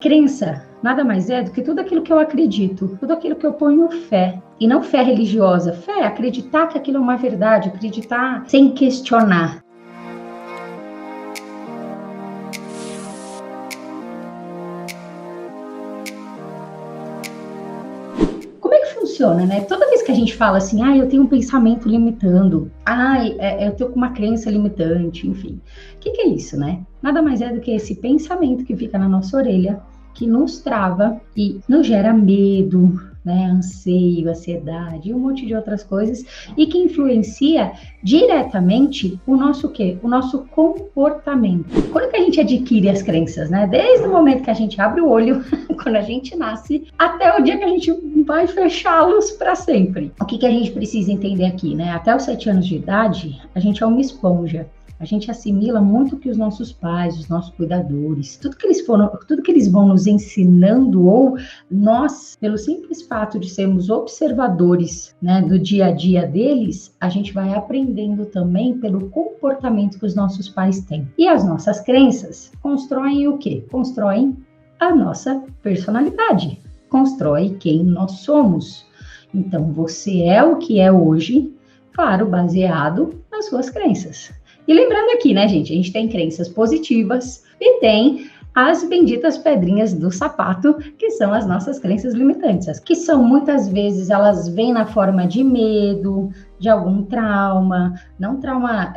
Crença nada mais é do que tudo aquilo que eu acredito, tudo aquilo que eu ponho fé. E não fé religiosa, fé, acreditar que aquilo é uma verdade, acreditar sem questionar. Como é que funciona, né? Toda vez que a gente fala assim, eu tenho um pensamento limitando, eu tô com uma crença limitante, enfim. O que é isso, né? Nada mais é do que esse pensamento que fica na nossa orelha, que nos trava e nos gera medo, né, anseio, ansiedade e um monte de outras coisas, e que influencia diretamente o nosso quê? O nosso comportamento. Quando que a gente adquire as crenças, né? Desde o momento que a gente abre o olho, quando a gente nasce, até o dia que a gente vai fechá-los para sempre. O que a gente precisa entender aqui, né? Até os 7 anos de idade, a gente é uma esponja. A gente assimila muito o que os nossos pais, os nossos cuidadores, tudo que eles vão nos ensinando, ou nós, pelo simples fato de sermos observadores, né, do dia a dia deles, a gente vai aprendendo também pelo comportamento que os nossos pais têm. E as nossas crenças constroem o quê? Constroem a nossa personalidade, constrói quem nós somos. Então, você é o que é hoje, claro, baseado nas suas crenças. E lembrando aqui, né, gente, a gente tem crenças positivas e tem as benditas pedrinhas do sapato, que são as nossas crenças limitantes, que são muitas vezes, elas vêm na forma de medo, de algum trauma, não trauma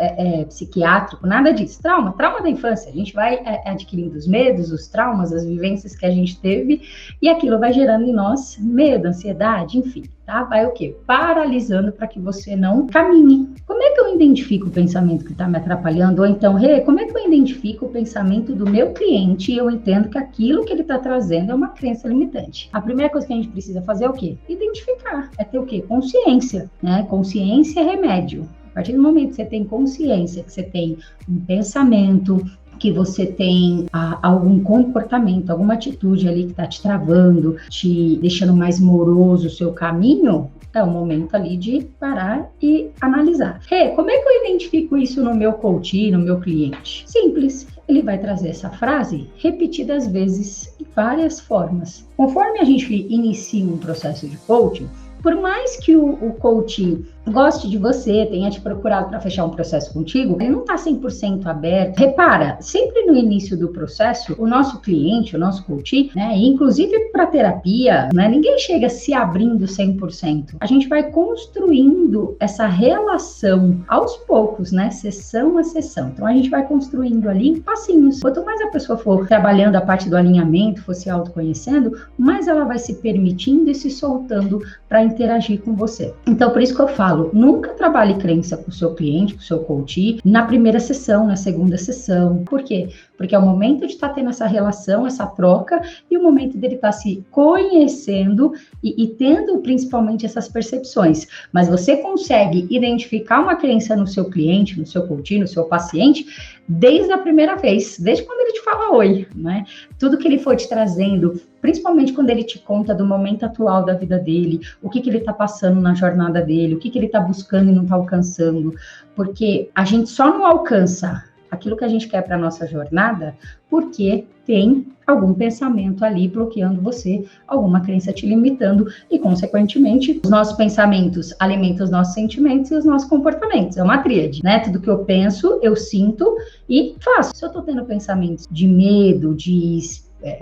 psiquiátrico, nada disso, trauma da infância. A gente vai adquirindo os medos, os traumas, as vivências que a gente teve, e aquilo vai gerando em nós medo, ansiedade, enfim, tá? Vai o quê? Paralisando para que você não caminhe. Como é que eu identifico o pensamento que está me atrapalhando? Ou então, como é que eu identifico o pensamento do meu cliente e eu entendo que aquilo que ele está trazendo é uma crença limitante? A primeira coisa que a gente precisa fazer é o quê? Identificar. É ter o quê? Consciência, né? Consciência é remédio. A partir do momento que você tem consciência, que você tem um pensamento, que você tem algum comportamento, alguma atitude ali que está te travando, te deixando mais moroso o seu caminho, é o momento ali de parar e analisar. Como é que eu identifico isso no meu coach, no meu cliente? Simples. Ele vai trazer essa frase repetidas vezes em várias formas. Conforme a gente inicia um processo de coaching, por mais que o coach goste de você, tenha te procurado para fechar um processo contigo, ele não está 100% aberto. Repara, sempre no início do processo, o nosso cliente, o nosso coach, né, inclusive para terapia, né, ninguém chega se abrindo 100%. A gente vai construindo essa relação aos poucos, né, sessão a sessão. Então, a gente vai construindo ali passinhos. Quanto mais a pessoa for trabalhando a parte do alinhamento, for se autoconhecendo, mais ela vai se permitindo e se soltando para interagir com você. Então, por isso que eu falo, nunca trabalhe crença com o seu cliente, com o seu coach, na primeira sessão, na segunda sessão. Por quê? Porque é o momento de estar tendo essa relação, essa troca, e o momento dele estar se conhecendo e tendo principalmente essas percepções. Mas você consegue identificar uma crença no seu cliente, no seu coach, no seu paciente, desde a primeira vez, desde quando ele te fala oi, né? Tudo que ele for te trazendo, principalmente quando ele te conta do momento atual da vida dele, o que ele está passando na jornada dele, o que ele está buscando e não está alcançando, porque a gente só não alcança aquilo que a gente quer para a nossa jornada porque tem algum pensamento ali bloqueando você, alguma crença te limitando e, consequentemente, os nossos pensamentos alimentam os nossos sentimentos e os nossos comportamentos. É uma tríade, né? Tudo que eu penso, eu sinto e faço. Se eu estou tendo pensamentos de medo, de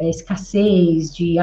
escassez, de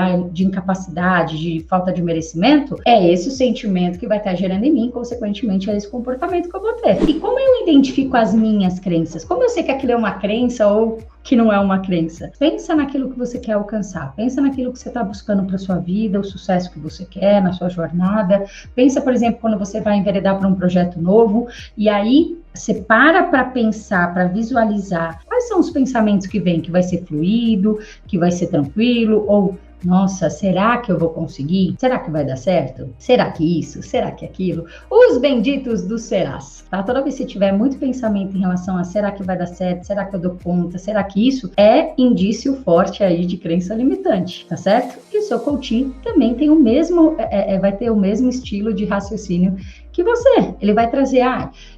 incapacidade, de falta de merecimento, é esse o sentimento que vai estar gerando em mim, consequentemente, é esse comportamento que eu vou ter. E como eu identifico as minhas crenças? Como eu sei que aquilo é uma crença ou que não é uma crença? Pensa naquilo que você quer alcançar, pensa naquilo que você está buscando para sua vida, o sucesso que você quer na sua jornada. Pensa, por exemplo, quando você vai enveredar para um projeto novo, e aí você para pensar, para visualizar quais são os pensamentos que vêm, que vai ser fluido, que vai ser tranquilo, ou Nossa, será que eu vou conseguir? Será que vai dar certo? Será que isso? Será que aquilo? Os benditos dos serás, tá? Toda vez que você tiver muito pensamento em relação a será que vai dar certo? Será que eu dou conta? Será que isso? É indício forte aí de crença limitante, tá certo? E o seu coaching também tem o mesmo, vai ter o mesmo estilo de raciocínio que você. Ele vai trazer,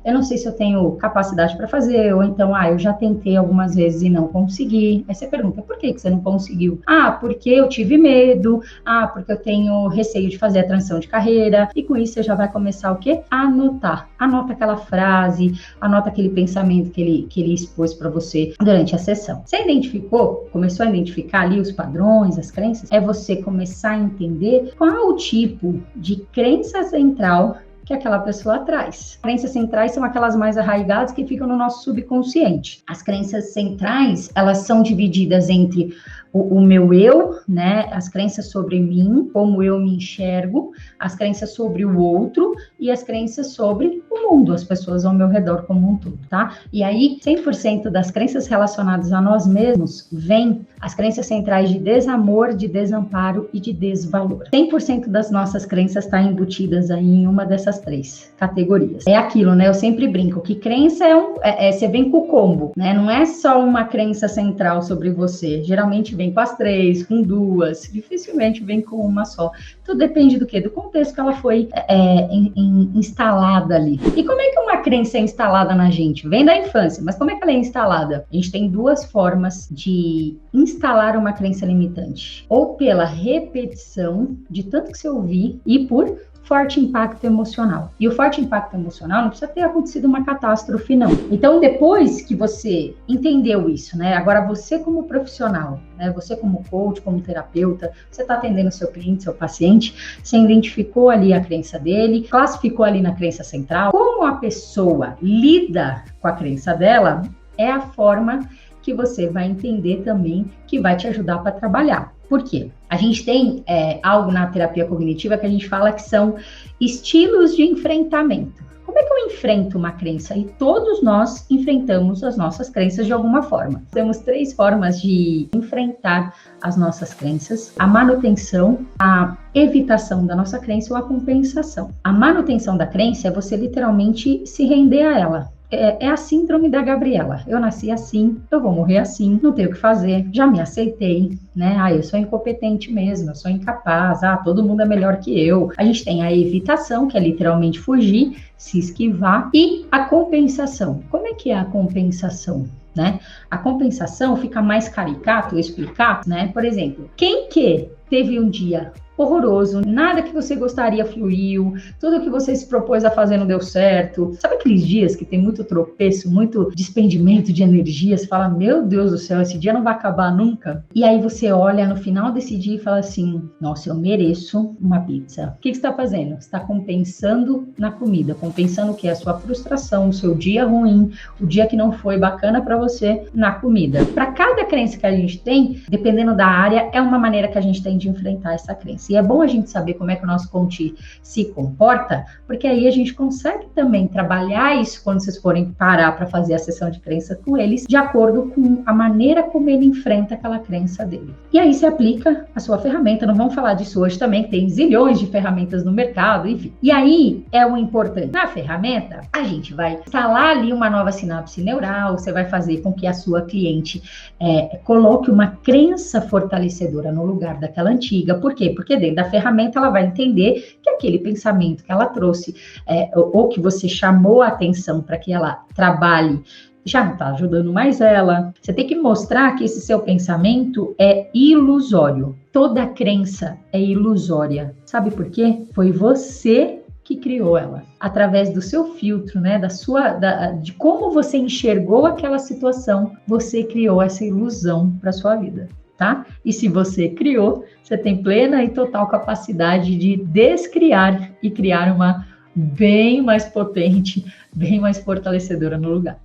eu não sei se eu tenho capacidade para fazer, ou então, eu já tentei algumas vezes e não consegui. Aí você pergunta, por que você não conseguiu? Porque eu tive medo, porque eu tenho receio de fazer a transição de carreira, e com isso você já vai começar o quê? A anotar. Anota aquela frase, anota aquele pensamento que ele expôs para você durante a sessão. Você identificou, começou a identificar ali os padrões, as crenças, é você começar a entender qual o tipo de crença central que aquela pessoa traz. Crenças centrais são aquelas mais arraigadas que ficam no nosso subconsciente. As crenças centrais, elas são divididas entre o meu eu, né? As crenças sobre mim, como eu me enxergo, as crenças sobre o outro e as crenças sobre o mundo, as pessoas ao meu redor como um todo, tá? E aí, 100% das crenças relacionadas a nós mesmos vêm as crenças centrais de desamor, de desamparo e de desvalor. 100% das nossas crenças estão embutidas aí em uma dessas 3 categorias. É aquilo, né? Eu sempre brinco que crença você vem com o combo, né? Não é só uma crença central sobre você. Geralmente vem com as 3, com 2, dificilmente vem com uma só. Tudo depende do quê? Do contexto que ela foi instalada ali. E como é que uma crença é instalada na gente? Vem da infância, mas como é que ela é instalada? A gente tem 2 formas de instalar uma crença limitante. Ou pela repetição de tanto que você ouvir e por forte impacto emocional. E o forte impacto emocional não precisa ter acontecido uma catástrofe, não. Então, depois que você entendeu isso, né? Agora você como profissional, né? Você como coach, como terapeuta, você está atendendo seu cliente, seu paciente, você identificou ali a crença dele, classificou ali na crença central. Como a pessoa lida com a crença dela, é a forma que você vai entender também que vai te ajudar para trabalhar. Por quê? A gente tem algo na terapia cognitiva que a gente fala que são estilos de enfrentamento. Como é que eu enfrento uma crença? E todos nós enfrentamos as nossas crenças de alguma forma. Temos 3 formas de enfrentar as nossas crenças: a manutenção, a evitação da nossa crença ou a compensação. A manutenção da crença é você literalmente se render a ela. É a síndrome da Gabriela. Eu nasci assim, eu vou morrer assim, não tenho o que fazer, já me aceitei, né? Eu sou incompetente mesmo, eu sou incapaz, todo mundo é melhor que eu. A gente tem a evitação, que é literalmente fugir, se esquivar, e a compensação. Como é que é a compensação? Né? A compensação fica mais caricato eu explicar, né? Por exemplo, quem que teve um dia horroroso, nada que você gostaria fluiu, tudo que você se propôs a fazer não deu certo. Sabe aqueles dias que tem muito tropeço, muito despendimento de energia, você fala, meu Deus do céu, esse dia não vai acabar nunca? E aí você olha no final desse dia e fala assim, nossa, eu mereço uma pizza. O que você está fazendo? Você está compensando na comida, compensando o que? A sua frustração, o seu dia ruim, o dia que não foi bacana para você na comida. Para cada crença que a gente tem, dependendo da área, é uma maneira que a gente tem de enfrentar essa crença. E é bom a gente saber como é que o nosso coach se comporta, porque aí a gente consegue também trabalhar isso quando vocês forem parar para fazer a sessão de crença com eles, de acordo com a maneira como ele enfrenta aquela crença dele. E aí se aplica a sua ferramenta, não vamos falar disso hoje também, tem zilhões de ferramentas no mercado, enfim. E aí é o importante. Na ferramenta, a gente vai instalar ali uma nova sinapse neural, você vai fazer com que a sua cliente coloque uma crença fortalecedora no lugar daquela antiga. Por quê? Porque dentro da ferramenta ela vai entender que aquele pensamento que ela trouxe ou que você chamou a atenção para que ela trabalhe já não está ajudando mais ela. Você tem que mostrar que esse seu pensamento é ilusório. Toda crença é ilusória. Sabe por quê? Foi você que criou ela, através do seu filtro, né, de como você enxergou aquela situação, você criou essa ilusão para sua vida. Tá? E se você criou, você tem plena e total capacidade de descriar e criar uma bem mais potente, bem mais fortalecedora no lugar.